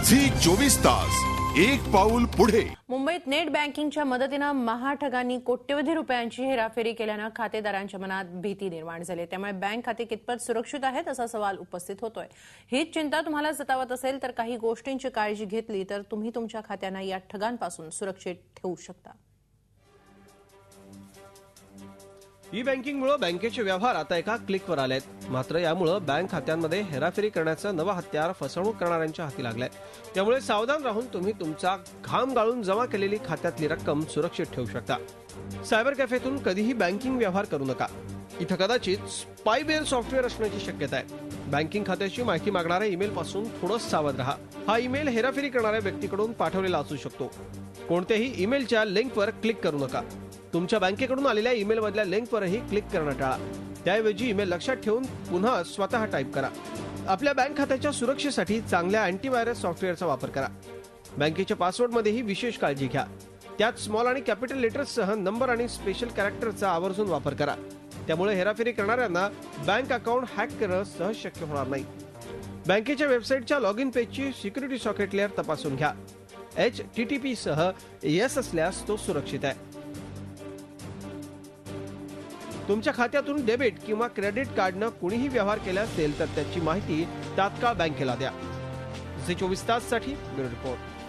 Zee 24 तास एक पाऊल पुढे। मुंबईत नेट बँकिंगच्या मदतीने महाठगांनी कोट्यवधी रुपयांची हेराफेरी केल्याने खातेदारांच्या मनात भीती निर्माण झाली। त्यामुळे बँक खाते कितपत सुरक्षित आहेत असा सवाल उपस्थित होतोय। हीच चिंता तुम्हाला सतावत असेल तर काही गोष्टींची काळजी घेतली तर तुम्ही तुमच्या खात्यांना या ठगांपासून सुरक्षित ठेवू शकता। ई बँकिंगमुळे बँकेचे व्यवहार आता एका क्लिकवर आलेत। मात्र यामुळे बँक खात्यांमध्ये हेराफेरी करण्याचं नवं हत्यार फसवणूक करणाऱ्यांच्या हाती लागलंय। त्यामुळे सावधान राहून तुम्ही तुमचा घाम गाळून जमा केलेली खात्यातली रक्कम सुरक्षित ठेवू शकता। सायबर कॅफेतून कधीही बँकिंग व्यवहार करू नका। इथं कदाचित स्पायवेअर सॉफ्टवेअर असण्याची शक्यता आहे। बँकिंग खात्याची माहिती मागणाऱ्या ईमेल पासून थोडं सावध राहा। हा ईमेल हेराफेरी करणाऱ्या व्यक्तीकडून पाठवलेला असू शकतो। कोणत्याही ईमेलच्या लिंकवर क्लिक करू नका। तुमच्या बँकेकडून आलेल्या ईमेल मधल्या लिंकवरही क्लिक करणं टाळा। त्याऐवजी ईमेल लक्षात ठेवून पुन्हा स्वतः टाईप करा। आपल्या बँक खात्याच्या सुरक्षेसाठी चांगल्या अँटीव्हायरस सॉफ्टवेअरचा वापर करा। बँकेच्या पासवर्डमध्येही विशेष काळजी घ्या। त्यात स्मॉल आणि कॅपिटल लेटर्ससह नंबर आणि स्पेशल कॅरेक्टरचा आवर्जून वापर करा। त्यामुळे हेराफेरी करणाऱ्यांना बँक अकाउंट हॅक करणं सहज शक्य होणार नाही। बँकेच्या वेबसाईटच्या लॉग इन पेजची सिक्युरिटी सॉकेट लेअर तपासून घ्या। HTTP सह येस असल्यास तो सुरक्षित आहे। तुमच्या खात्यातून डेबिट किंवा क्रेडिट कार्डनं कुणीही व्यवहार केला असेल तर त्याची माहिती तात्काळ बँकेला द्या। झी 24 तास साठी ब्युरो रिपोर्ट।